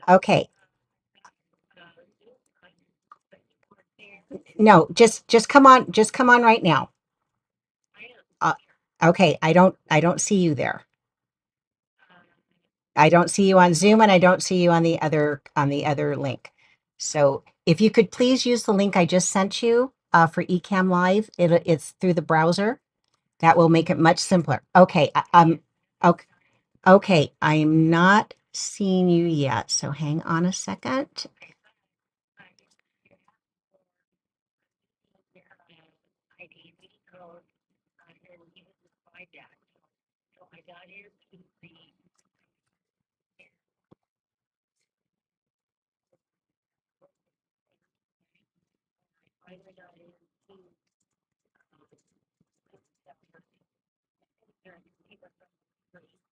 Okay. No, just come on, just come on right now. Uh, okay, I don't see you there. I don't see you on Zoom and I don't see you on the other link. So if you could please use the link I just sent you for Ecamm Live, it's through the browser. That will make it much simpler. Okay, okay, okay. I'm not seeing you yet, so hang on a second.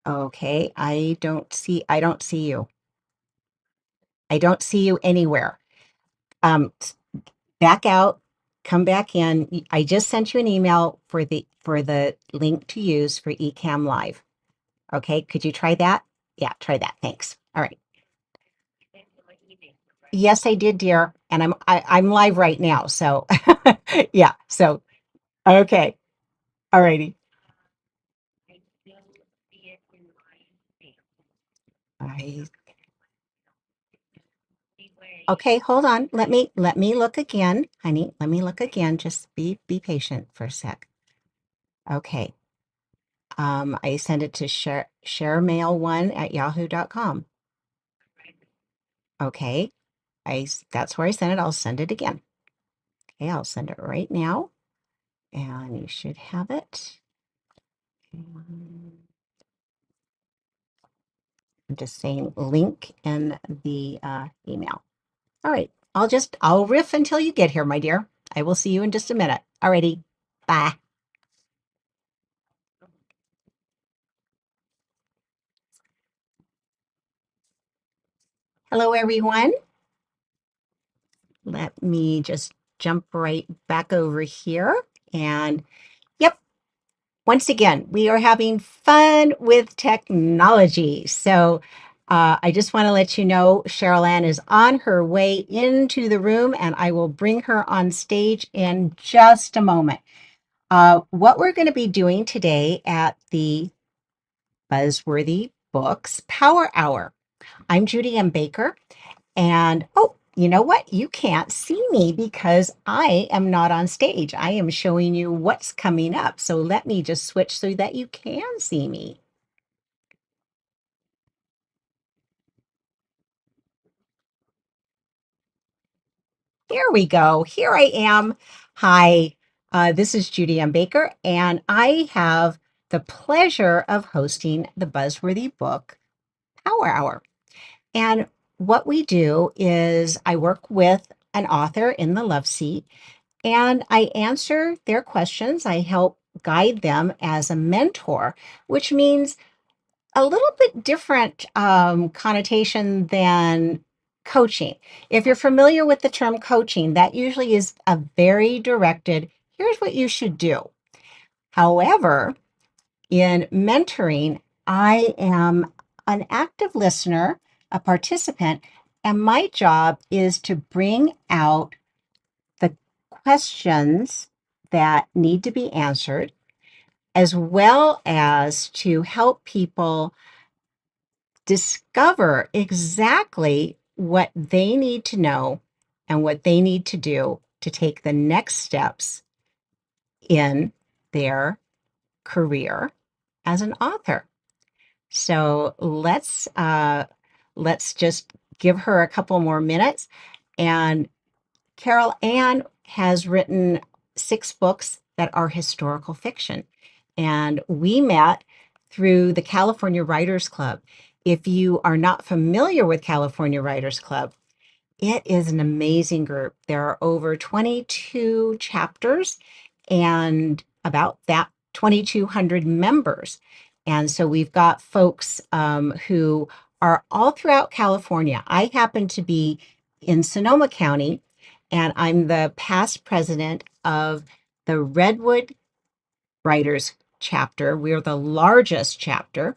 Okay, I don't see you. I don't see you anywhere. S- Back out, come back in. I just sent you an email for the link to use for Ecamm Live. Okay, could you try that? Yeah, try that. Thanks. All right. Yes, I did, dear. And I'm live right now. So yeah. So okay. All righty. I Okay, hold on. Let me look again, honey. Let me look again. Just be patient for a sec. Okay. I send it to sharemail1@yahoo.com. Okay. That's where I sent it. I'll send it again. Okay, I'll send it right now. And you should have it. I'm just saying link in the email. All right. I'll riff until you get here, my dear. I will see you in just a minute. Alrighty. Bye. Hello, everyone. Let me just jump right back over here. And yep, once again, we are having fun with technology. So I just want to let you know Cheryl Ann is on her way into the room, and I will bring her on stage in just a moment. What we're going to be doing today at the Buzzworthy Books Power Hour. I'm Judy M. Baker, and oh, you know what? You can't see me because I am not on stage. I am showing you what's coming up. So let me just switch so that you can see me. Here we go. Here I am. Hi, this is Judy M. Baker, and I have the pleasure of hosting the Buzzworthy Book Power Hour. And what we do is I work with an author in the love seat and I answer their questions. I help guide them as a mentor, which means a little bit different connotation than coaching. If you're familiar with the term coaching, that usually is a very directed, here's what you should do. However, in mentoring, I am an active listener, a participant, and my job is to bring out the questions that need to be answered, as well as to help people discover exactly what they need to know and what they need to do to take the next steps in their career as an author. So let's just give her a couple more minutes. And Carol Ann has written 6 books that are historical fiction. And we met through the California Writers Club. If you are not familiar with California Writers Club, it is an amazing group. There are over 22 chapters and about that 2,200 members. And so we've got folks who are all throughout California. I happen to be in Sonoma County, and I'm the past president of the Redwood Writers chapter. We're the largest chapter.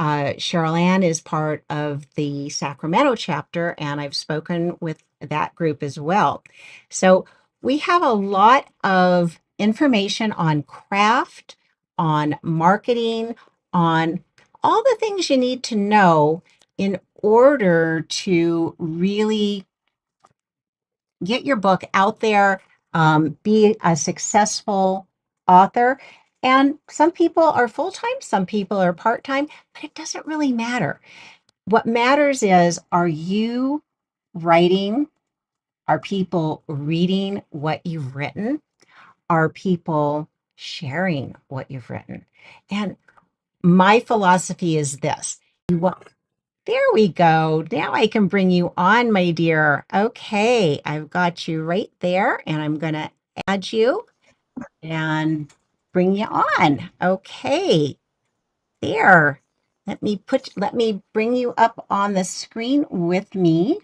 Cheryl Ann is part of the Sacramento chapter, and I've spoken with that group as well. So we have a lot of information on craft, on marketing, on all the things you need to know in order to really get your book out there, be a successful author. And some people are full time, some people are part time, but it doesn't really matter. What matters is, are you writing? Are people reading what you've written? Are people sharing what you've written? And my philosophy is this. There we go. Now I can bring you on, my dear. Okay, I've got you right there, and I'm going to add you and bring you on. Okay, there. Let me bring you up on the screen with me.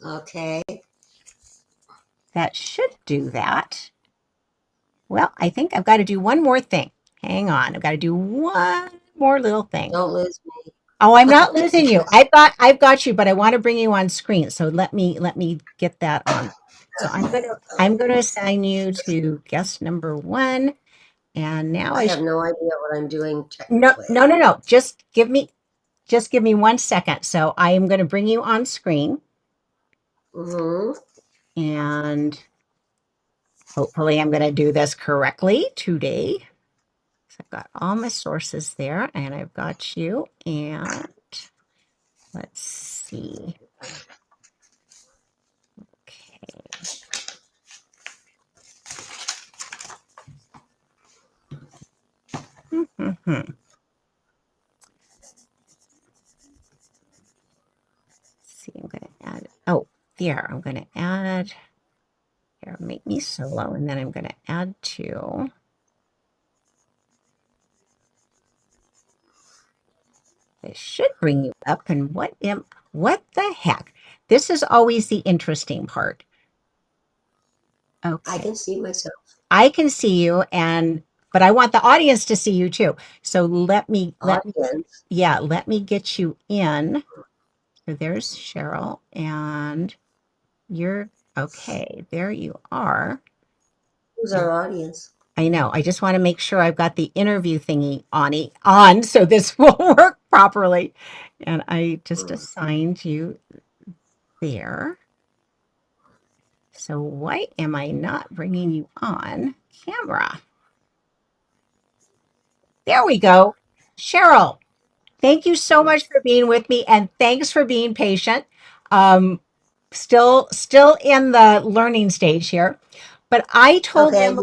Okay. That should do that. Well, I think I've got to do one more thing. Hang on. I've got to do one more little thing. Don't lose me. Oh, I'm not losing you. I've got you, but I want to bring you on screen. So let me get that on. So I'm gonna assign you to guest number one. And now I have no idea what I'm doing no technically. no no no. Just give me 1 second. So I am gonna bring you on screen, Mm-hmm. and hopefully I'm gonna do this correctly today. So I've got all my sources there, and I've got you, and let's see. Okay. See, I'm going to add, oh, there, I'm going to add, here, make me solo, and then I'm going to add to. This should bring you up, and what the heck? This is always the interesting part. I Okay, can see myself. I can see you, but I want the audience to see you too. So Audience. yeah, let me get you in. So there's Cheryl, and you're okay. There you are. Who's And our audience? I know. I just want to make sure I've got the interview thingy on so this will work properly. And I just Hmm. assigned you there. So why am I not bringing you on camera? There we go. Cheryl, thank you so much for being with me, and thanks for being patient. Um, still in the learning stage here. But I told Okay. them,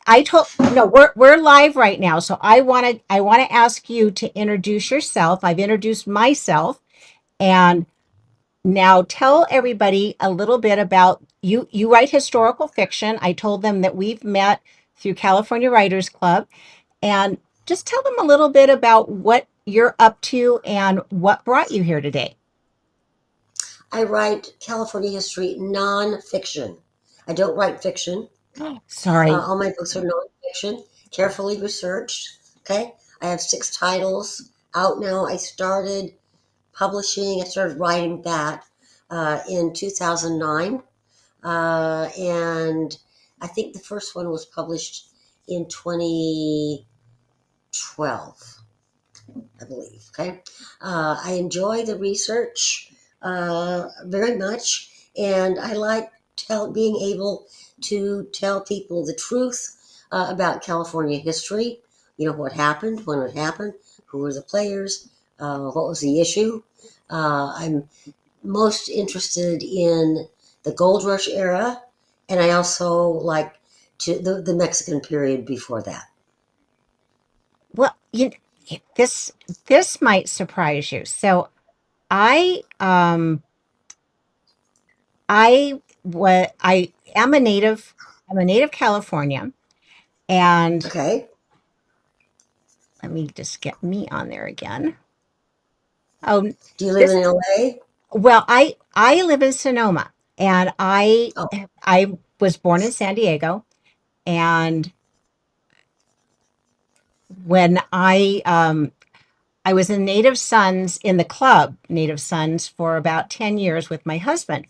I told no, we're live right now. So I want to ask you to introduce yourself. I've introduced myself, and now tell everybody a little bit about you. You write historical fiction. I told them that we've met through California Writers Club, and just tell them a little bit about what you're up to and what brought you here today. I write California history nonfiction. I don't write fiction. Sorry. All my books are nonfiction, carefully researched. Okay. I have 6 titles out now. I started publishing, I started writing that in 2009. And I think the first one was published in 2012, I believe. Okay. I enjoy the research very much, and I like being able to tell people the truth about California history. You know, what happened, when it happened, who were the players, what was the issue. I'm most interested in the gold rush era, and I also like the Mexican period before that. Well, this might surprise you. So I I am a native. I'm a native Californian, and Okay. let me just get me on there again. Oh, Do you live this in LA? well, I live in Sonoma, and Oh, I was born in San Diego, and when I was in Native Sons in the club, Native Sons, for about 10 years with my husband.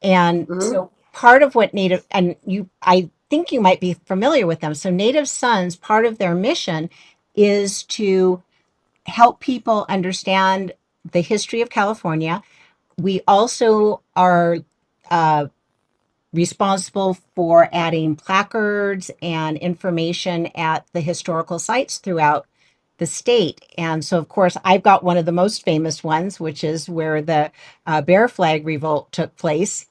And Hmm. so part of what Native, and you, I think you might be familiar with them. So Native Sons, part of their mission is to help people understand the history of California. We also are uh, responsible for adding placards and information at the historical sites throughout the state. And so, of course, I've got one of the most famous ones, which is where the Bear Flag Revolt took place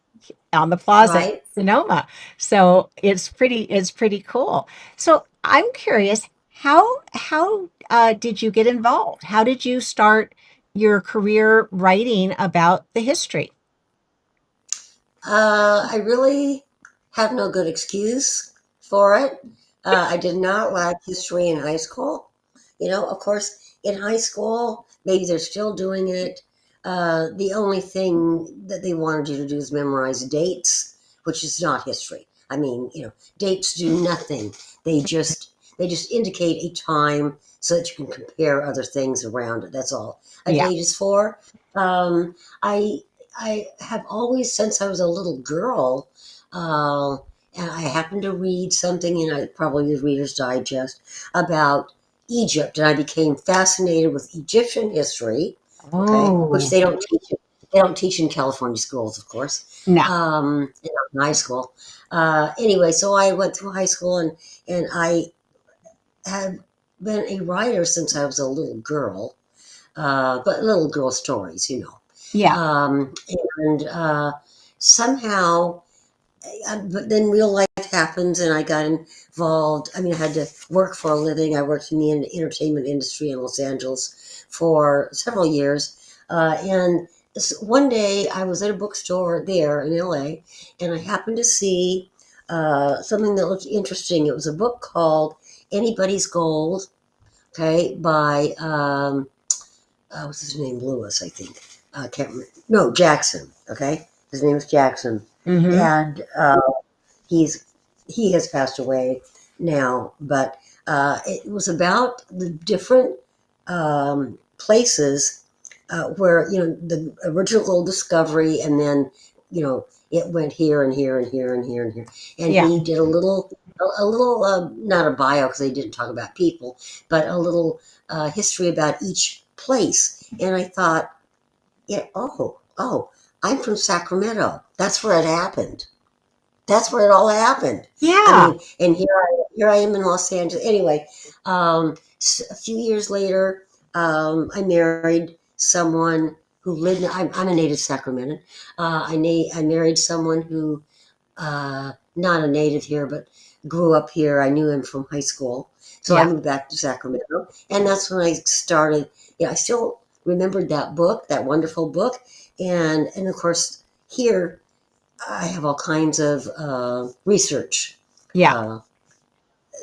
on the plaza in Right. Sonoma. So it's pretty cool. So I'm curious, how did you get involved? How did you start your career writing about the history? I really have no good excuse for it. I did not like history in high school. Of course, in high school, maybe they're still doing it. The only thing that they wanted you to do is memorize dates, which is not history. I mean, dates do nothing. They just indicate a time so that you can compare other things around it. That's all a Yeah. date is for. Um, I I have always, since I was a little girl, uh, and I happened to read something in probably the Reader's Digest about Egypt, and I became fascinated with Egyptian history. Okay, which Oh, they don't teach. They don't teach in California schools, of course, no. in high school. Anyway, so I went through high school, and I had been a writer since I was a little girl, but little girl stories. Yeah. Um, and somehow, but then real life happens, and I got involved. I mean, I had to work for a living. I worked in the entertainment industry in Los Angeles for several years, and one day I was at a bookstore there in LA, and I happened to see something that looked interesting. It was a book called Anybody's Gold, okay, by what's his name? Lewis, I think. I can't remember. No, Jackson. Okay, his name is Jackson, Mm-hmm. and he's he has passed away now. But it was about the different places where the original discovery, and then it went here and here and here and here and here, and Yeah. he did a little not a bio because they didn't talk about people, but a little history about each place. And I thought, yeah, oh, I'm from Sacramento. That's where it happened. That's where it all happened. I Yeah. mean, and here I am in Los Angeles. Anyway, a few years later, I married someone who lived. I'm a native Sacramentan. I married someone who not a native here, but grew up here. I knew him from high school, so I Yeah. moved back to Sacramento, and that's when I started. Yeah, I still remembered that book, that wonderful book, and of course here I have all kinds of research Yeah. uh,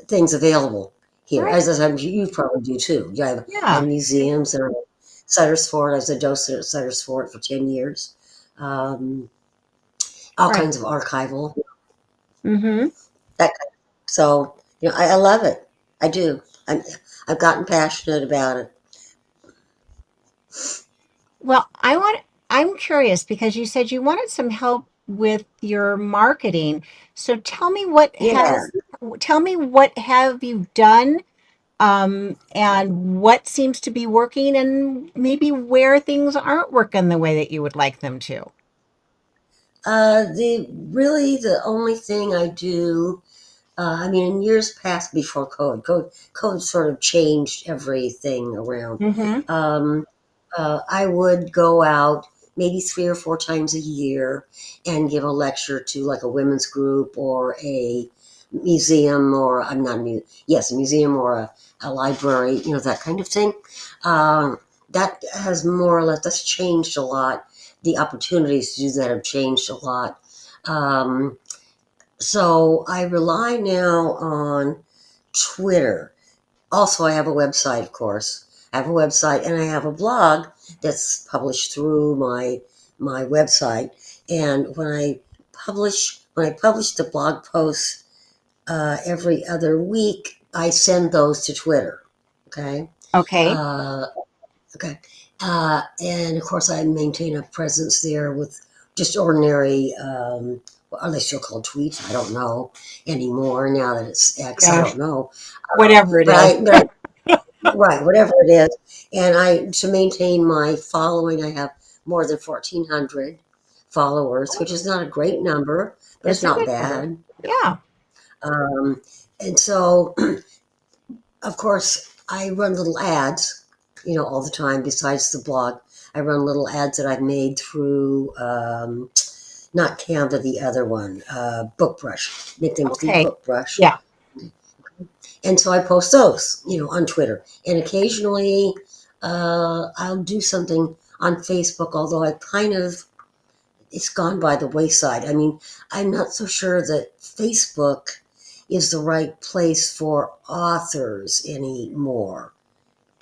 things available here, Right. as you probably do too. You have Yeah. museums and Sutter's Fort. I was a docent at Sutter's Fort for 10 years. Um, all Right. kinds of archival. Mm-hmm. That so I love it. I do. I've gotten passionate about it. Well, I'm curious because you said you wanted some help with your marketing. So Yeah. tell me what have you done, and what seems to be working and maybe where things aren't working the way that you would like them to. The only thing I do. I mean, in years past before COVID sort of changed everything around. Mm-hmm. Um, I would go out maybe 3 or 4 times a year and give a lecture to like a women's group or a museum, or I'm not a yes, a museum or a library, that kind of thing. Um, that has more or less that's changed a lot. The opportunities to do that have changed a lot. Um, so I rely now on Twitter. Also, I have a website, of course. I have a website, and I have a blog that's published through my website. And when I publish the blog posts every other week, I send those to Twitter. Okay. Okay. Uh, Okay. And of course, I maintain a presence there with just ordinary, are they still called tweets? I don't know anymore now that it's X. I Yeah, don't know. whatever it But is. right, whatever it is. And to maintain my following, I have more than 1,400 followers, which is not a great number, but it's It's a not good number. bad. Yeah. Um, and so, of course, I run little ads, all the time besides the blog. I run little ads that I've made through, not Canva, the other one, BookBrush, nicknamed the Okay. BookBrush. Yeah. And so I post those, on Twitter. And occasionally I'll do something on Facebook, although it's gone by the wayside. I mean, I'm not so sure that Facebook is the right place for authors anymore.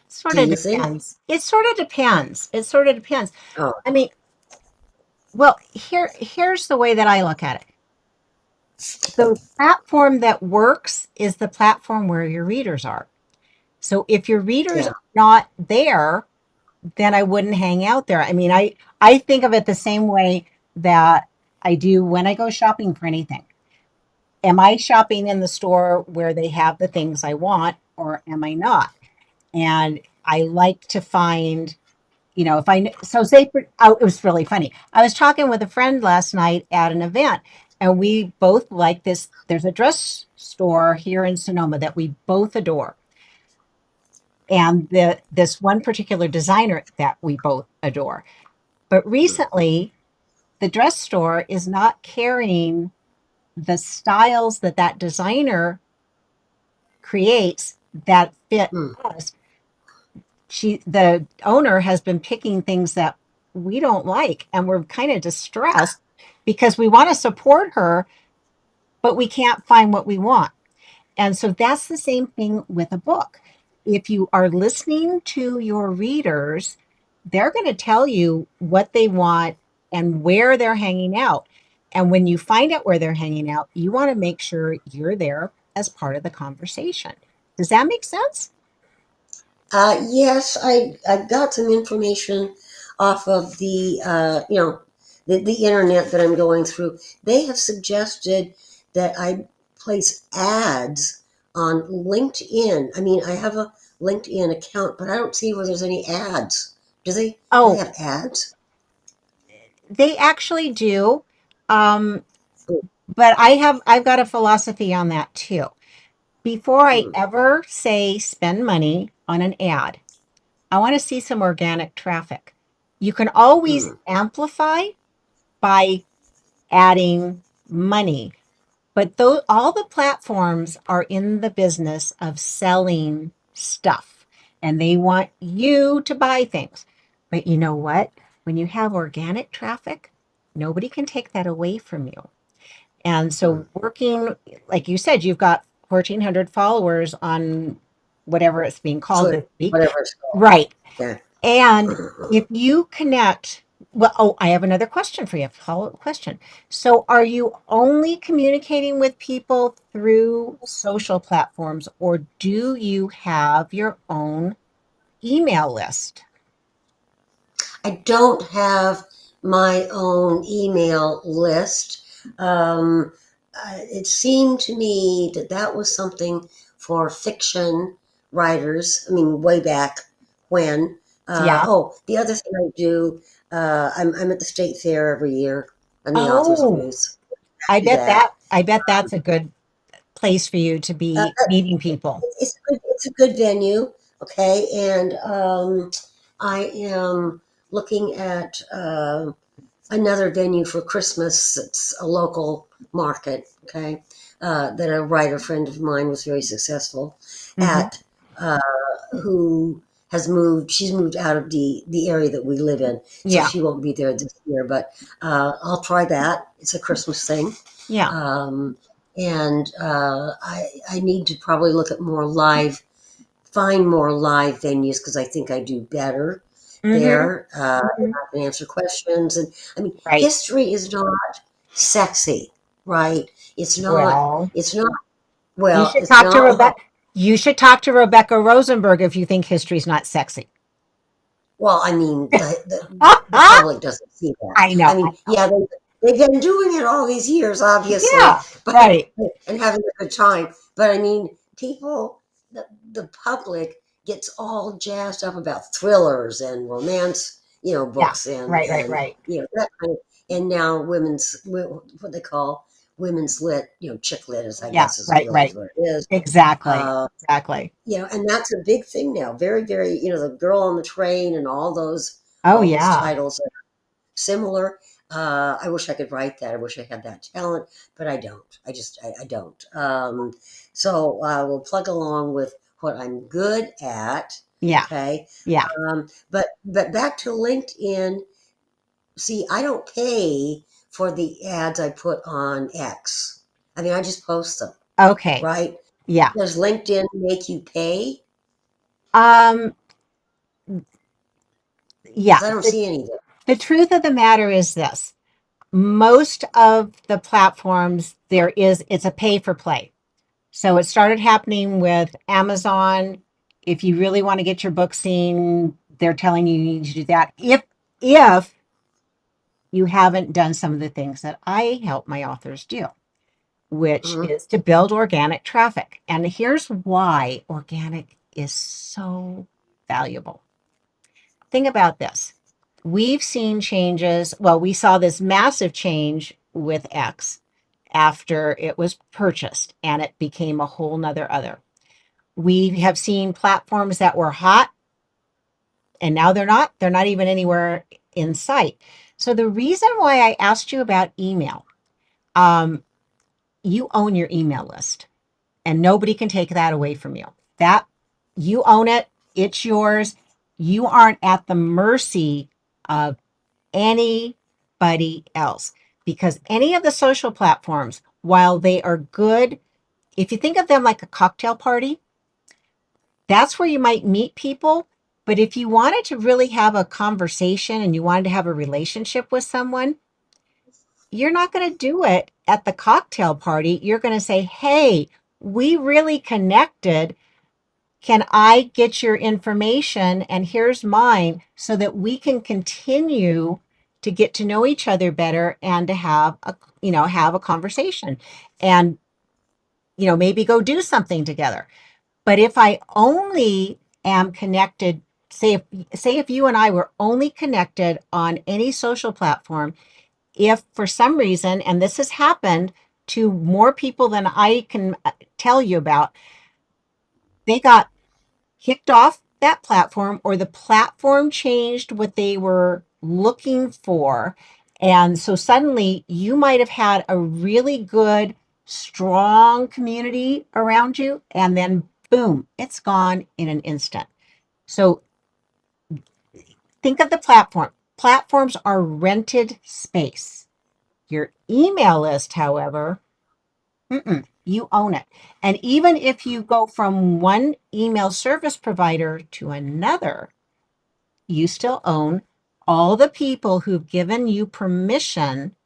Sort Do of you think? depends. It sort of depends. It sort of depends. Oh, I mean, well, here's the way that I look at it. The platform that works is the platform where your readers are. So if your readers yeah. are not there, then I wouldn't hang out there. I mean, I think of it the same way that I do when I go shopping for anything. Am I shopping in the store where they have the things I want, or am I not? And I like to find, if so say, oh, it was really funny. I was talking with a friend last night at an event, and we both like this. There's a dress store here in Sonoma that we both adore. And this one particular designer that we both adore. But recently, the dress store is not carrying the styles that that designer creates that fit Hmm. us. The owner has been picking things that we don't like, and we're kind of distressed because we want to support her, but we can't find what we want. And so that's the same thing with a book. If you are listening to your readers, they're going to tell you what they want and where they're hanging out. And when you find out where they're hanging out, you want to make sure you're there as part of the conversation. Does that make sense? Yes, I got some information off of the internet that I'm going through. They have suggested that I place ads on LinkedIn. I mean, I have a LinkedIn account, but I don't see where there's any ads. Do they Oh, have ads? they actually do. Um, but I've got a philosophy on that too. Before I Hmm. ever say spend money on an ad, I want to see some organic traffic. You can always Hmm. amplify by adding money, but though all the platforms are in the business of selling stuff and they want you to buy things. But you know what? When you have organic traffic, nobody can take that away from you. And Hmm. so working, like you said, you've got 1,400 followers on whatever it's being called Twitter, this week. whatever it's called. Right. Yeah. And if you connect, well, oh, I have another question for you, a follow-up question. So are you only communicating with people through social platforms, or do you have your own email list? I don't have my own email list. It seemed to me that that was something for fiction writers. I mean, way back when. Yeah. The other thing I do, I'm at the state fair every year on the author's Oh, booth. I do that. I bet that's a good place for you to Uh, be meeting people. it's a good venue, okay, and I am looking at another venue for Christmas. It's a local market, okay, that a writer friend of mine was very successful Hmm. at, uh, who has moved. She's moved out of the area that we live in, so Yeah. she won't be there this year. But I'll try that. It's a Christmas thing. Yeah. Um, and I need to probably look at find more live venues because I think I do better Hmm. there. Hmm. I can answer questions, and I mean, Right. history is not sexy, right? It's not. Well, It's not. you Well, should it's talk to not like Rebecca. You should talk to Rebecca Rosenberg if you think history's not sexy. Well, I mean, the public doesn't see that. I know. I I mean, know. yeah, they've been doing it all these years, obviously, Yeah. but Right. and having a good time. But I mean, people, the public gets all jazzed up about thrillers and romance, Yeah. books Right. Right. and Right. that kind of. And now what they call women's lit, chick lit is I Yeah. guess is Right. really Right. is what it is. Exactly. Uh, Exactly. and that's a big thing now. Very, very, the girl on the train and Oh, all those yeah. titles are similar. I wish I could write that. I wish I had that talent, but I don't. I don't. So we'll plug along with what I'm good at. Yeah. Okay. Yeah. But back to LinkedIn. See, I don't pay for the ads I put on X. I mean, I just post them, Okay. right? Yeah. Does LinkedIn make you pay? Um, yeah. Because I don't see any there. The truth of the matter is this. Most of the platforms it's a pay for play. So it started happening with Amazon. If you really want to get your book seen, they're telling you need to do that. If you haven't done some of the things that I help my authors do, which Mhm. is to build organic traffic. And here's why organic is so valuable. Think about this. We've seen changes. Well, we saw this massive change with X after it was purchased and it became a whole nother other. We have seen platforms that were hot and now they're not even anywhere in sight. So the reason why I asked you about email, um, you own your email list and nobody can take that away from you. That you own it, it's yours. You aren't at the mercy of anybody else because any of the social platforms, while they are good, if you think of them like a cocktail party, that's where you might meet people. But if you wanted to really have a conversation and you wanted to have a relationship with someone, you're not going to do it at the cocktail party. You're going to say, hey, we really connected. Can I get your information? And here's mine so that we can continue to get to know each other better and to have a conversation and, maybe go do something together. But if I only am connected, say if you and I were only connected on any social platform, if for some reason, and this has happened to more people than I can tell you about, they got kicked off that platform or the platform changed what they were looking for. And so suddenly you might have had a really good, strong community around you. And then boom, it's gone in an instant. So think of the platform. Platforms are rented space. Your email list, however, you own it. And even if you go from one email service provider to another, you still own all the people who've given you permission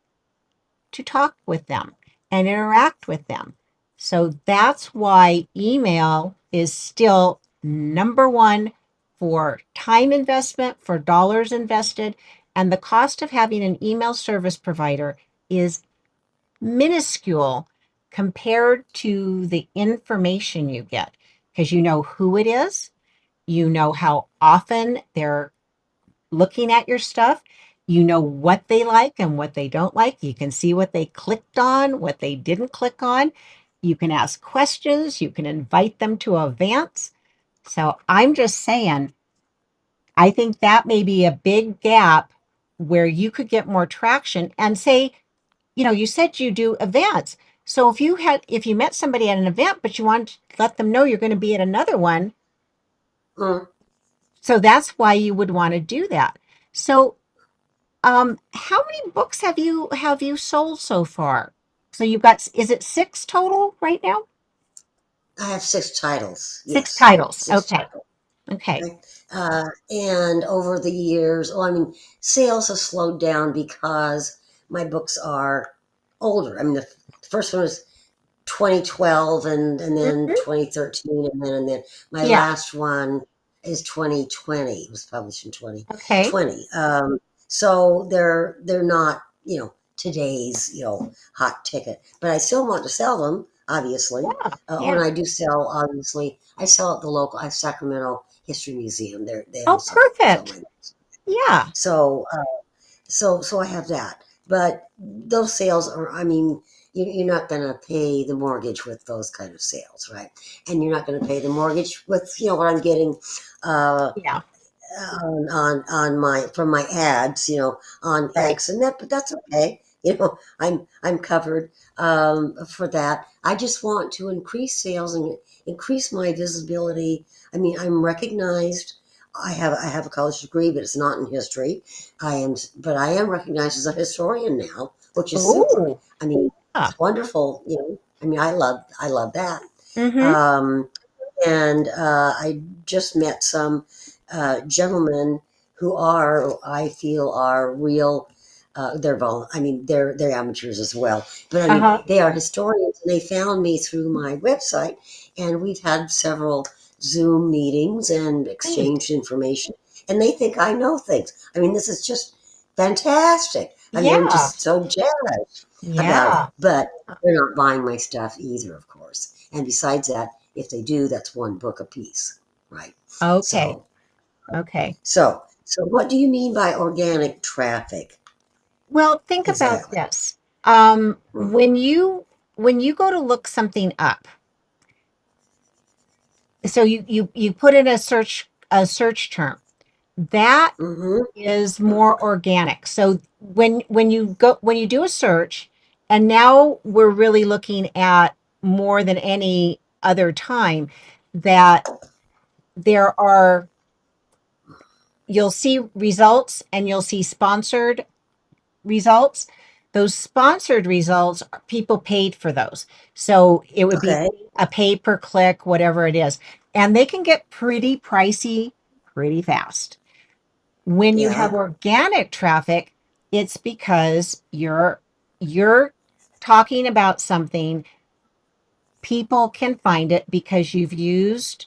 to talk with them and interact with them. So that's why email is still number one for time investment, for dollars invested. And the cost of having an email service provider is minuscule compared to the information you get because you know who it is, you know how often they're looking at your stuff. You know what they like and what they don't like. You can see what they clicked on, what they didn't click on. You can ask questions. You can invite them to events. So I'm just saying, I think that may be a big gap where you could get more traction and say, you said you do events. So if you met somebody at an event, but you want to let them know you're going to be at another one, Mm. so that's why you would want to do that. So how many books have you sold so far? So you've got, is it six total right now? I have six titles. Six Yes, titles. six Okay. titles. Okay. Okay. And over the years, well, I mean, sales have slowed down because my books are older. I mean, the first one was 2012 and then Mhm. 2013 and then my Yeah. last one. is 2020. It was published in Okay. 2020. So they're not, today's, hot ticket. But I still want to sell them, obviously. Yeah. When Yeah. I do sell, obviously, I sell at the local Sacramento History Museum. They Oh, also sell my perfect. books. Yeah. So so I have that. But those sales are, I mean, you're not going to pay the mortgage with those kind of sales, right? And you're not going to pay the mortgage with, what I'm getting uh, Yeah. on my from my ads, on Right. X and that. But that's okay. I'm covered for that. I just want to increase sales and increase my visibility. I mean, I'm recognized. I have a college degree, but it's not in history. But I am recognized as a historian now, which is super. Oh, I mean, yeah. it's wonderful. I mean, I love that. Mm-hmm. Um, and I just met some gentlemen who I feel are real. I mean, they're amateurs as well, but I mean, Uh-huh. they are historians, and they found me through my website, and we've had several Zoom meetings and Great. exchanged information, and they think I know things. I mean, this is just fantastic. I mean, I'm Yeah. just so jazzed about it, Yeah. but they're not buying my stuff either, of course. And besides that, if they do, that's one book a piece, right? Okay. So, Okay. so what do you mean by organic traffic Well, think about exactly? this. Mm-hmm. When you go to look something up, so you put in a search term, that Mm-hmm. is more organic. So when you do a search, and now we're really looking at more than any other time that there are you'll see results and you'll see sponsored results. Those sponsored results, people paid for those. So it would be Okay. a pay per click, whatever it is. And they can get pretty pricey pretty fast. When you have Yeah. organic traffic, it's because you're talking about something, people can find it because you've used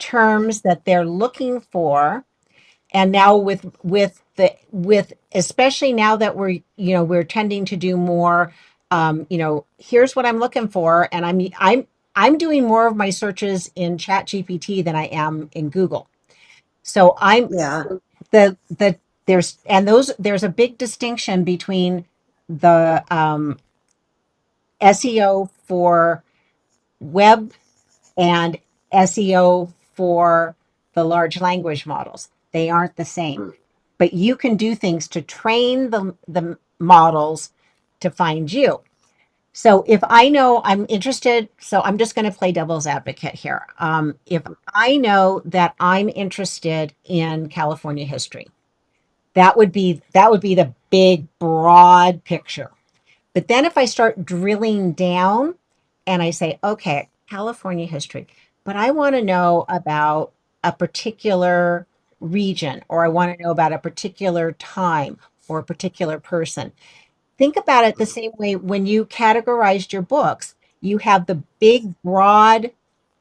terms that they're looking for. And now with especially now that we're tending to do more, here's what I'm looking for, and I'm doing more of my searches in Chat GPT than I am in Google. So I'm Yeah. the there's a big distinction between the SEO for web and SEO for the large language models. They aren't the same, Mm. but you can do things to train the models to find you. So if I know I'm interested, so I'm just going to play devil's advocate here. If I know that I'm interested in California history, that would be the big broad picture. But then if I start drilling down and I say, okay, California history, but I want to know about a particular region, or I want to know about a particular time or a particular person. Think about it the same way when you categorized your books. You have the big, broad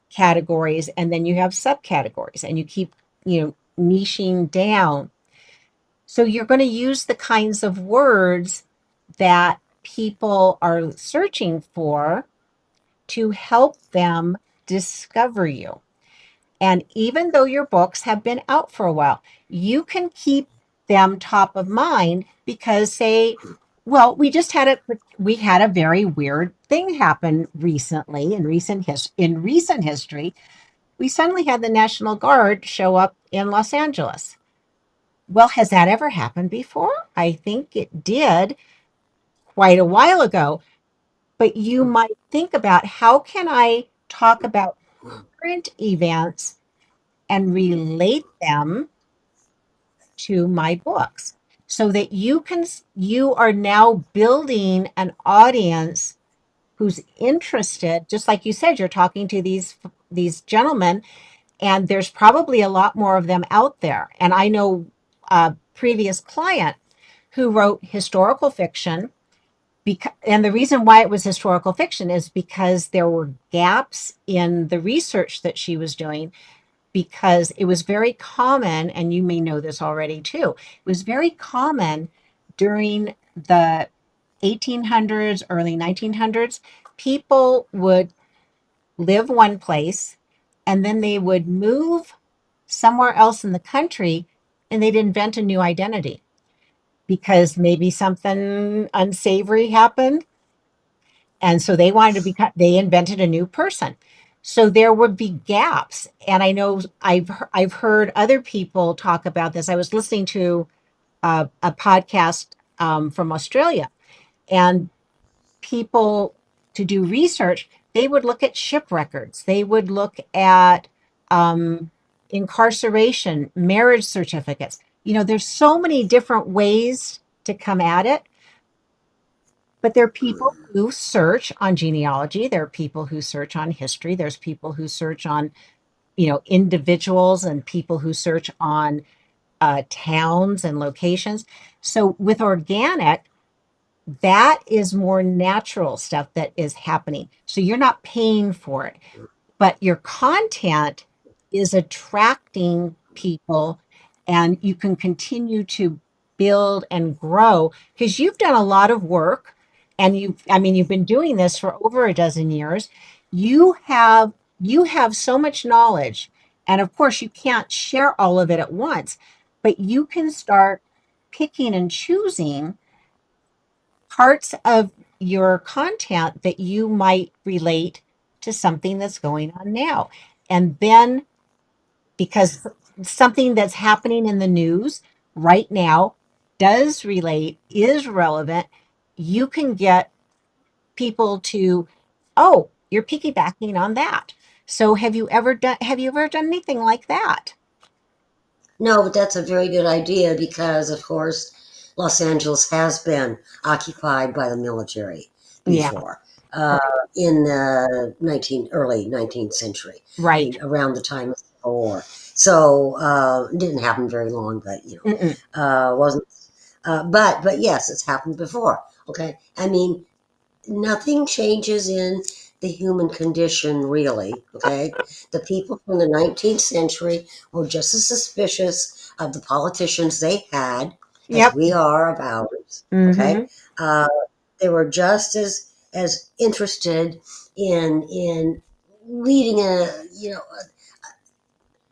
categories, and then you have subcategories, and you keep, niching down. So you're going to use the kinds of words that people are searching for to help them discover you. And even though your books have been out for a while, you can keep them top of mind because say, well, we had a very weird thing happen recently in recent history. We suddenly had the National Guard show up in Los Angeles. Well, has that ever happened before? I think it did quite a while ago, but you might think about how can I talk about current events and relate them to my books so that you are now building an audience who's interested, just like you said, you're talking to these gentlemen, and there's probably a lot more of them out there. And I know a previous client who wrote historical fiction. And the reason why it was historical fiction is because there were gaps in the research that she was doing, because it was very common, and you may know this already too. It was very common during the 1800s, early 1900s. People would live one place and then they would move somewhere else in the country and they'd invent a new identity because maybe something unsavory happened, and so they wanted to become, they invented a new person. So there would be gaps. And I know I've heard other people talk about this. I was listening to a podcast from Australia, and people, to do research, they would look at ship records, they would look at um, incarceration, marriage certificates. There's so many different ways to come at it, but there are people who search on genealogy, there are people who search on history, there's people who search on individuals, and people who search on towns and locations. So with organic, that is more natural stuff that is happening. So you're not paying for it, but your content is attracting people, and you can continue to build and grow because you've done a lot of work, and you've been doing this for over a dozen years. You have so much knowledge, and of course you can't share all of it at once, but you can start picking and choosing parts of your content that you might relate to something that's going on now. And then, because something that's happening in the news right now does relate, is relevant, you can get people to, oh, you're piggybacking on that. So have you ever done anything like that? No, but that's a very good idea because, of course, Los Angeles has been occupied by the military Yeah, before, uh, in the early 19th century. I right. mean, around the time of the Civil War. So it didn't happen very long, but Mm-mm. wasn't. But yes, it's happened before. Okay, I mean, nothing changes in the human condition, really. Okay, the people from the 19th century were just as suspicious of the politicians they had as Yep. we are of ours. Okay, Mm-hmm. uh, they were just as interested in leading a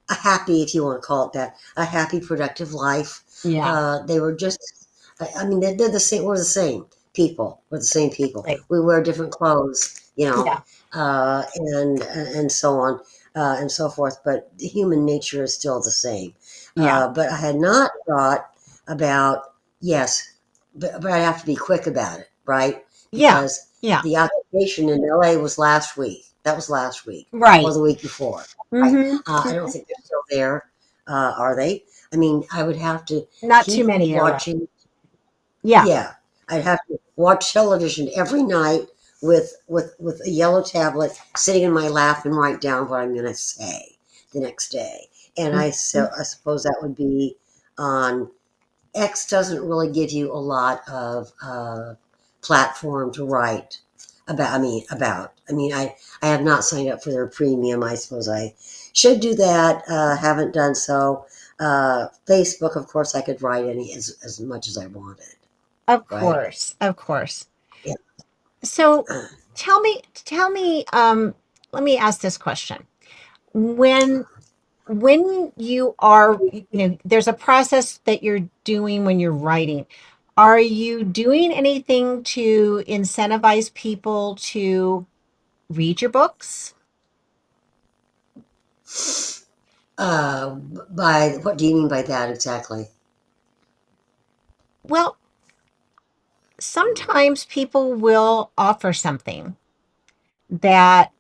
happy, if you want to call it that, a happy, productive life. Yeah. They were just, I mean, they're the same. We're the same people. We're the same people. Right. We wear different clothes, Yeah. and so on and so forth. But the human nature is still the same. Yeah. But I had not thought about, yes, but I have to be quick about it, right? Yeah. Because Yeah. the occupation in LA was last week. That was last week or Right. the week before. Right. I Mm-hmm. don't think they're still there. Are they? I mean, I would have to Not too keep many are left. watching. Yeah. Yeah, I'd have to watch television every night with a yellow tablet sitting in my lap and write down what I'm going to say the next day. And Mhm. I suppose that would be on X. Doesn't really give you a lot of platform to write about. I have not signed up for their premium. I suppose I should do that. Haven't done so. Facebook, of course, I could write as much as I wanted. Of Right? course. Of course. Yeah. So Uh, tell me, let me ask this question. When you are, there's a process that you're doing when you're writing. Are you doing anything to incentivize people to read your books? by what do you mean by that exactly? Well, sometimes people will offer something that,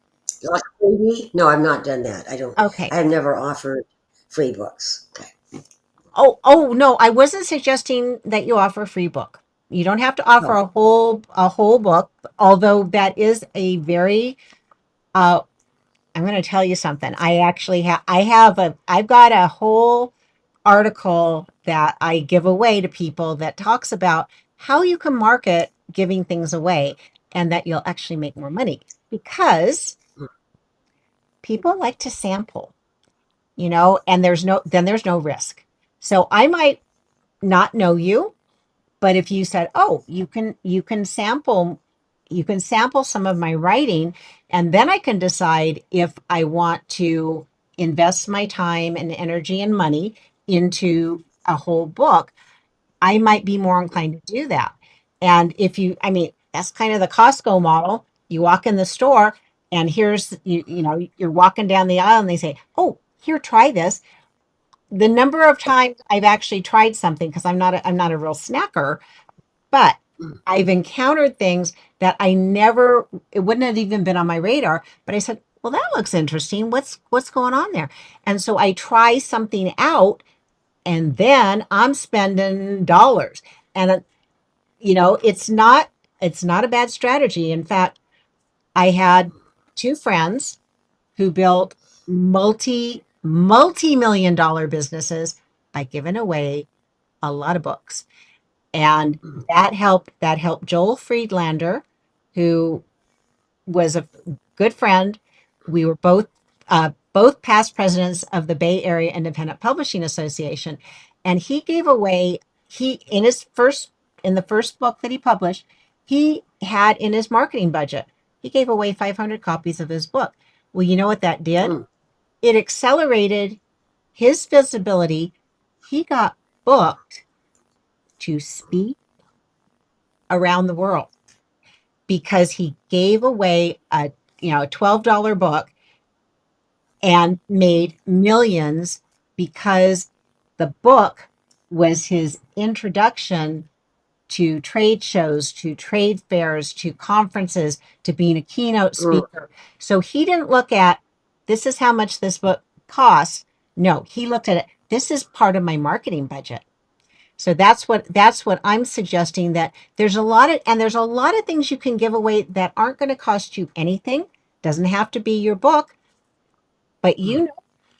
Like a freebie? No, I've not done that. I don't. okay. I have never offered free books. Okay. Oh no, I wasn't suggesting that you offer a free book. You don't have to offer Oh, a whole book, although that is a very uh I'm going to tell you something. I've got a whole article that I give away to people that talks about how you can market giving things away and that you'll actually make more money because people like to sample. and there's no risk. So I might not know you, but if you said, "Oh, you can sample some of my writing, and then I can decide if I want to invest my time and energy and money into a whole book," I might be more inclined to do that. And I mean, that's kind of the Costco model. You walk in the store, and you're walking down the aisle, and they say, "Oh, here, try this." The number of times I've actually tried something, because I'm not a real snacker, but Mm. I've encountered things that it wouldn't have even been on my radar, but I said, "Well, that looks interesting. What's going on there?" And so I try something out, and then I'm spending dollars. And it's not a bad strategy. In fact, I had two friends who built multi-million dollar businesses by giving away a lot of books. And Mm. that helped Joel Friedlander, who was a good friend. We were both past presidents of the Bay Area Independent Publishing Association, and he gave away he in the first book that he published, he had in his marketing budget, he gave away 500 copies of his book. Well, you know what that did? Mm. It accelerated his visibility. He got booked to speak around the world because he gave away a $12 book and made millions, because the book was his introduction to trade shows, to trade fairs, to conferences, to being a keynote Mm. speaker. So he didn't look at, this is how much this book costs. No, he looked at it, this is part of my marketing budget. So that's what I'm suggesting, that there's a lot of things you can give away that aren't going to cost you anything. Doesn't have to be your book, but Mm.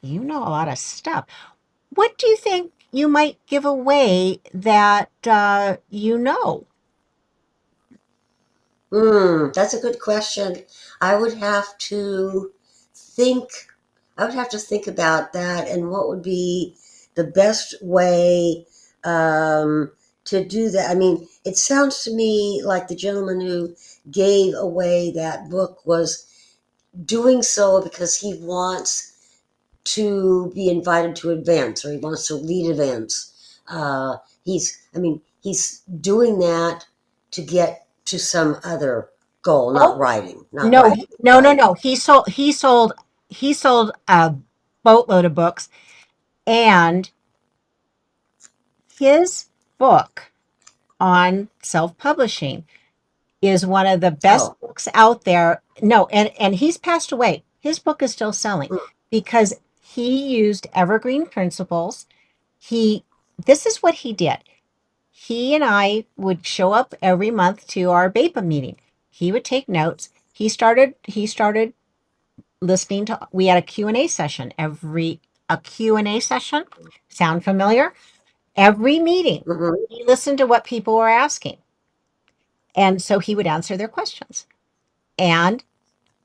you know a lot of stuff. What do you think you might give away that you know? That's a good question. I would have to think. I would have to think about that and what would be the best way to do that. I mean, it sounds to me like the gentleman who gave away that book was doing so because he wants to be invited to events or he wants to lead events. He's doing that to get to some other goal, not Oh, writing, not no, writing, no, no, right? no. He sold a boatload of books, and his book on self-publishing is one of the best Oh, books out there. No, and he's passed away. His book is still selling mm, because he used evergreen principles. He This is what he did. He and I would show up every month to our BEPA meeting. He would take notes. He started listening to we had a Q&A session every a Q&A session. Sound familiar? Every meeting. mhm, He listened to what people were asking. And so he would answer their questions. And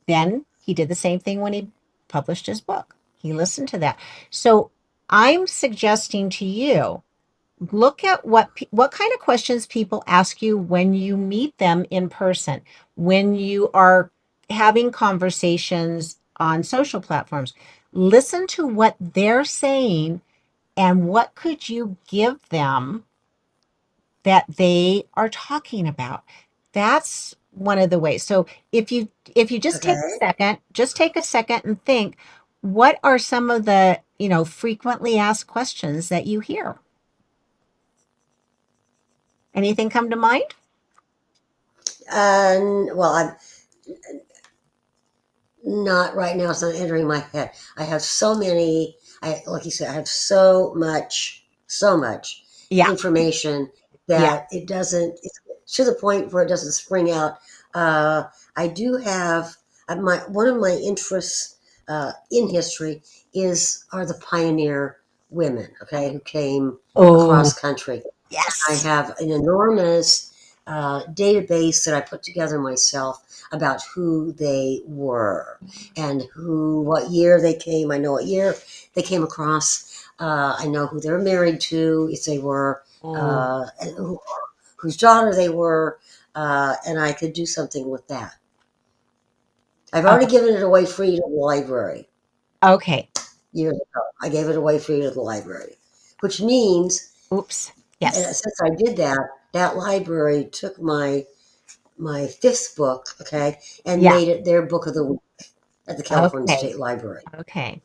then he did the same thing when he published his book. He listened to that. So I'm suggesting to you, look at what kind of questions people ask you when you meet them in person, when you are having conversations on social platforms. Listen to what they're saying, and what could you give them that they are talking about. That's one of the ways. So if you okay. just take a second and think, what are some of the, frequently asked questions that you hear? Anything come to mind? And well, I'm not right now. It's not entering my head. I have so many. Like you said, I have so much Yeah. information Yeah. that it doesn't. It's to the point where it doesn't spring out. Uh, I do have my one of my interests in history is are the pioneer women. Okay, who came Oh, across country. I yes. have an enormous database that I put together myself about who they were and what year they came. I know what year they came across. I know who they're married to, if they were, Oh, and whose daughter they were, and I could do something with that. I've already oh, given it away free to the library okay. years ago. I gave it away free to the library, which means, Oops. and Yes. since I did that, that library took my fifth book, okay, and Yeah. made it their book of the week at the California Okay. State Library. Okay.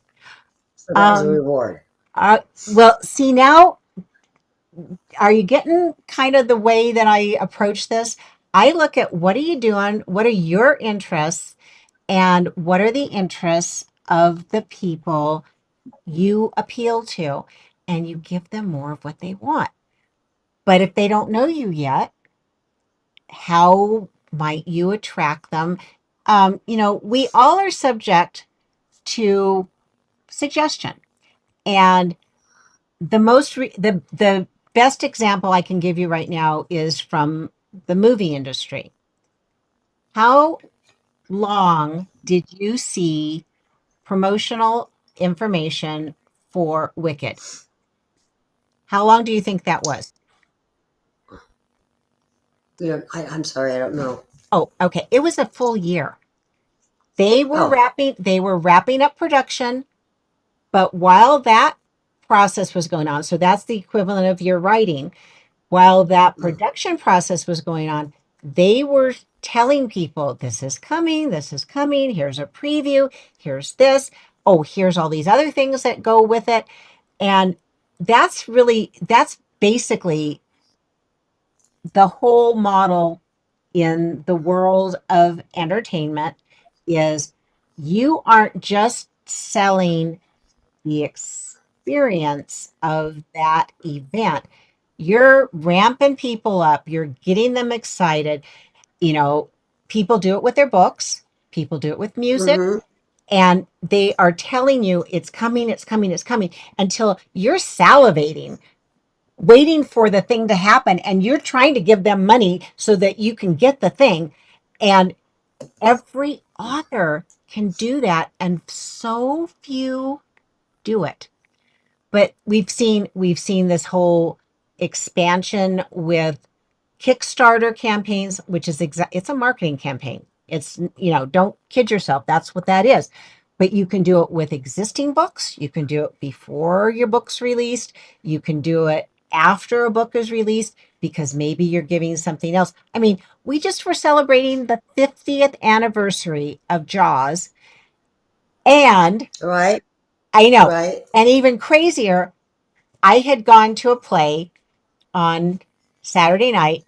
So that was a Um, reward. well, see now, are you getting kind of the way that I approach this? I look at what are you doing? What are your interests? And what are the interests of the people you appeal to? And you give them more of what they want. But if they don't know you yet, how might you attract them? We all are subject to suggestion. And the best example I can give you right now is from the movie industry. How long did you see promotional information for Wicked? How long do you think that was? I'm sorry, I don't know. Oh, okay. It was a full year. Oh, They were wrapping up production, but while that process was going on, so that's the equivalent of your writing, while that mm, production process was going on, they were telling people this is coming, here's a preview, here's this, oh, here's all these other things that go with it. And that's basically the whole model in the world of entertainment is you aren't just selling the experience of that event. You're ramping people up, you're getting them excited. You know, people do it with their books, people do it with music, mm-hmm, and they are telling you it's coming, it's coming, it's coming until you're salivating, waiting for the thing to happen, and you're trying to give them money so that you can get the thing. And every author can do that, and so few do it. But we've seen this whole expansion with Kickstarter campaigns, which is it's a marketing campaign. It's, don't kid yourself. That's what that is. But you can do it with existing books. You can do it before your book's released. You can do it after a book is released because maybe you're giving something else. I mean, we just were celebrating the 50th anniversary of Jaws. And right, I know, right. and even crazier, I had gone to a play on Saturday night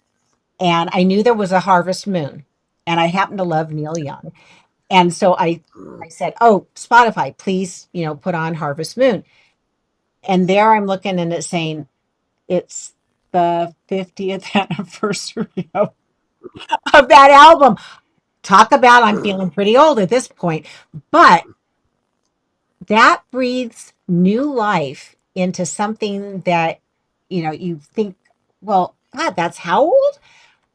and I knew there was a harvest moon and I happened to love Neil Young. And so Mm. I said, "Oh, Spotify, please, put on Harvest Moon." And there I'm looking and it's saying it's the 50th anniversary of that album. Talk about I'm feeling pretty old at this point. But that breathes new life into something that, you think, well, God, that's how old?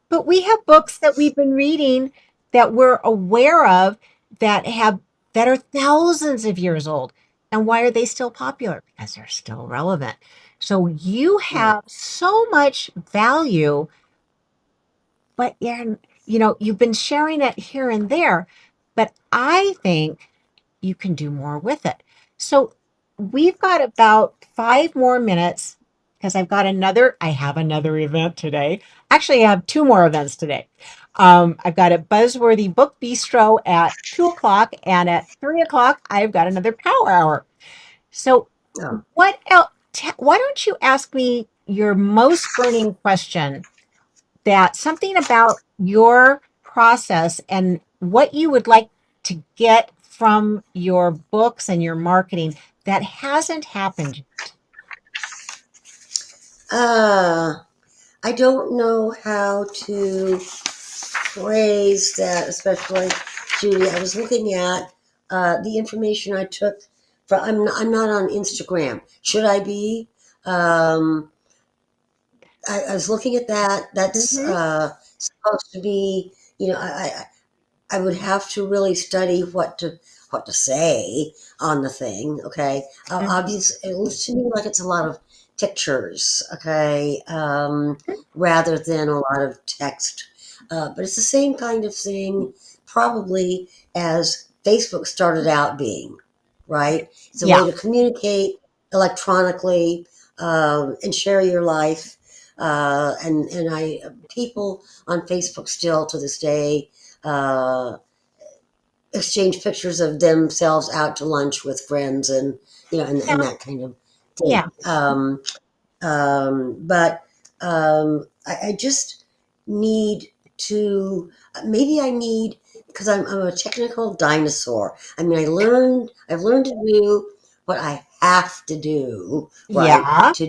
But we have books that we've been reading that we're aware of that have that are thousands of years old. And why are they still popular? Because they're still relevant. So you Mm. have so much value, but you've been sharing it here and there. But I think you can do more with it. So we've got about 5 more minutes because I have another event today. Actually, I have two more events today. I've got a Buzzworthy Book Bistro at 2 o'clock, and at 3 o'clock, I've got another Power Hour. So, Oh. what else? Why don't you ask me your most burning question, that something about your process and what you would like to get from your books and your marketing that hasn't happened. Uh, I don't know how to phrase that, especially Judy. I was looking at the information I took from. I'm not on Instagram. Should I be? Um, I was looking at that. That's Mhm. supposed to be. I would have to really study what to. what to say on the thing. Okay, Mhm. obviously, it looks to me like it's a lot of pictures. Okay, rather than a lot of text. But it's the same kind of thing, probably as Facebook started out being. Right, it's a Yeah, way to communicate electronically and share your life. And I people on Facebook still to this day uh, exchange pictures of themselves out to lunch with friends and and yeah, that kind of yeah, thing. But I just need to maybe I need because I'm a technical dinosaur. I mean, I've learned to do what I have to do, right? yeah, To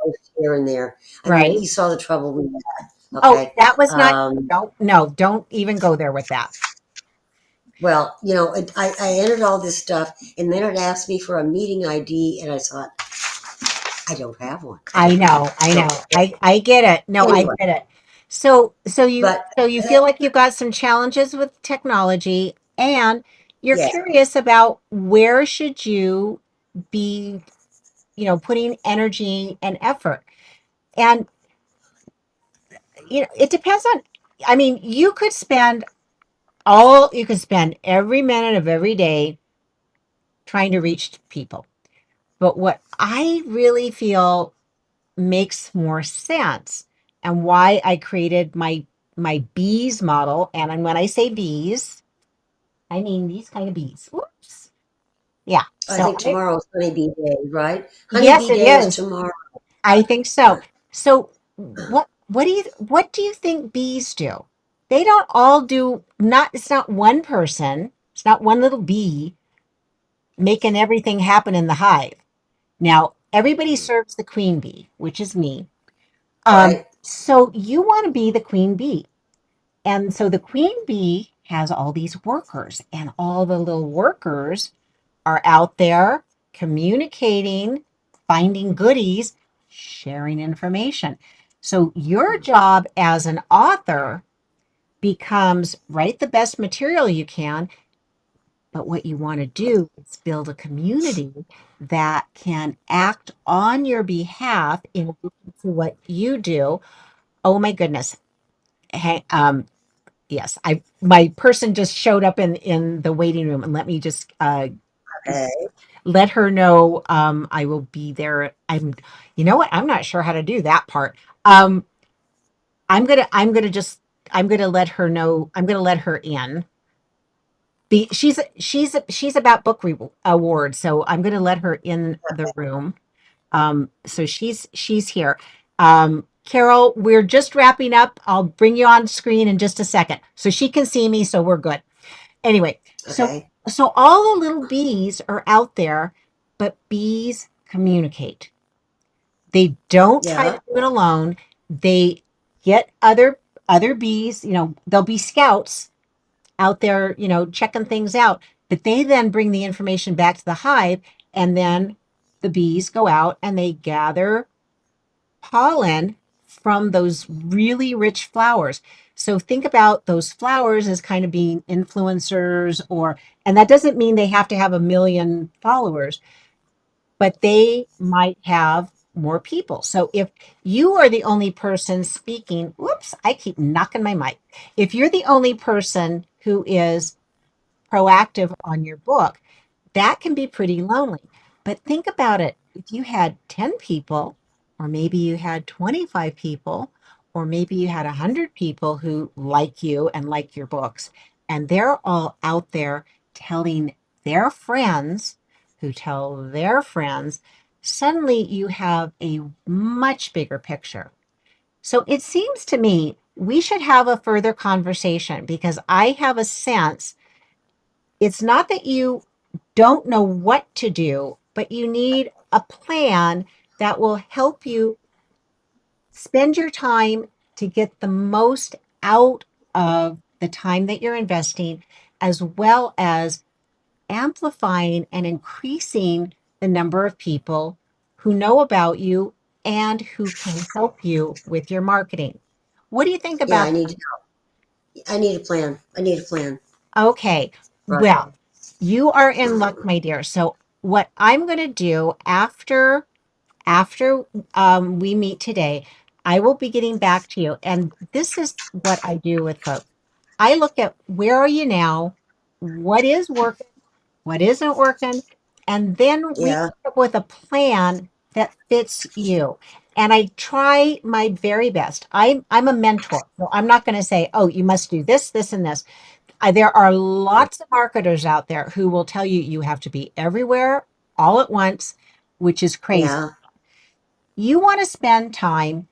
post here and there. I mean, right. you saw the trouble we had. Oh, Okay. that was not, Um, don't, no, don't even go there with that. well, I entered all this stuff, and then it asked me for a meeting ID, and I thought, I don't have one. I I don't. know, I So know. I get it. No, I anyway, get it. So but you feel like you've got some challenges with technology and you're yeah, curious about where should you be, putting energy and effort. And it depends on, I mean, you could spend every minute of every day trying to reach people. But what I really feel makes more sense and why I created my bees model. And when I say bees, I mean these kind of bees. Oops. Yeah. I So think tomorrow's Honeybee Day, right? yes, Honeybee it Day is is. tomorrow. I think so. So what do you think bees do? They don't all do not it's not one person, it's not one little bee making everything happen in the hive. Now, everybody serves the queen bee, which is me. Right, So you want to be the queen bee. And so the queen bee has all these workers, and all the little workers are out there communicating, finding goodies, sharing information. So your job as an author becomes write the best material you can, but what you want to do is build a community that can act on your behalf in addition to what you do. Oh my goodness. Hey, yes, I my person just showed up in the waiting room, and let me just okay, let her know I will be there. You know what? I'm not sure how to do that part. Um, I'm gonna let her know. I'm gonna let her in. She's about awards, so I'm gonna let her in the room. So she's here. Carol, we're just wrapping up. I'll bring you on screen in just a second, so she can see me. So we're good. Anyway, so okay, so all the little bees are out there, but bees communicate. They don't try to yeah, do it alone. They get other bees, they'll be scouts out there, checking things out, but they then bring the information back to the hive, and then the bees go out and they gather pollen from those really rich flowers. So think about those flowers as kind of being influencers, and that doesn't mean they have to have a million followers, but they might have more people. So if you are the only person speaking, whoops, I keep knocking my mic. If you're the only person who is proactive on your book, that can be pretty lonely. But think about it. If you had 10 people, or maybe you had 25 people, or maybe you had 100 people who like you and like your books, and they're all out there telling their friends who tell their friends, suddenly you have a much bigger picture. So it seems to me we should have a further conversation because I have a sense it's not that you don't know what to do, but you need a plan that will help you spend your time to get the most out of the time that you're investing, as well as amplifying and increasing the number of people who know about you and who can help you with your marketing. What do you think yeah. about I need a plan. I need a plan. that? Okay. Right. Well, You are in luck, my dear. So what I'm going to do after we meet today, I will be getting back to you. And this is what I do with folks. I look at where are you now, what is working, what isn't working, and then we Yeah, come up with a plan that fits you. And I try my very best. I'm a mentor, so I'm not going to say, "Oh, you must do this, this, and this." There are lots of marketers out there who will tell you you have to be everywhere all at once, which is crazy. yeah, You want to spend time,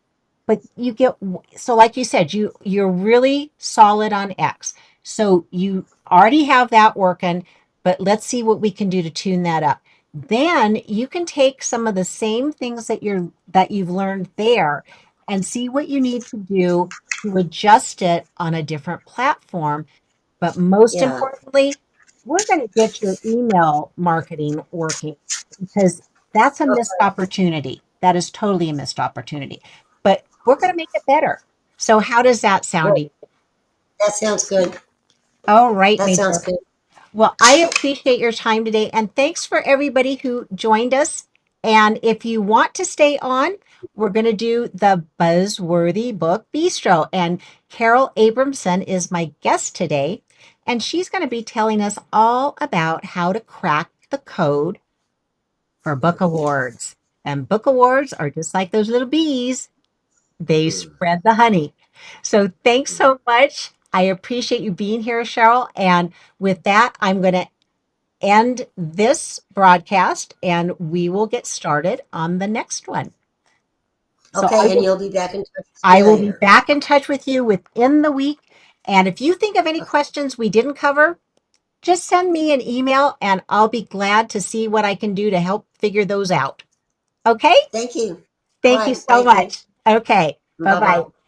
but you get so like you said, you're really solid on X. So you already have that working, but let's see what we can do to tune that up. Then you can take some of the same things that you've learned there and see what you need to do to adjust it on a different platform, but most yeah. importantly, we're going to get your email marketing working because that's a missed opportunity. That is totally a missed opportunity. But we're going to make it better. So, how does that sound Well, to you? that sounds good. All right, That my sounds dear. good. Well, I appreciate your time today. And thanks for everybody who joined us. And if you want to stay on, we're going to do the Buzzworthy Book Bistro. And Carol Abramson is my guest today. And she's going to be telling us all about how to crack the code for book awards. And book awards are just like those little bees, they spread the honey. So thanks so much. I appreciate you being here, Cheryl. And with that, I'm going to end this broadcast and we will get started on the next one. So Okay, and you'll be back in touch with me I will be later. back in touch with you within the week. And if you think of any questions we didn't cover, just send me an email and I'll be glad to see what I can do to help figure those out. Okay? Thank you. All Thank you right, so thank you. much. Okay. Bye Bye bye. bye.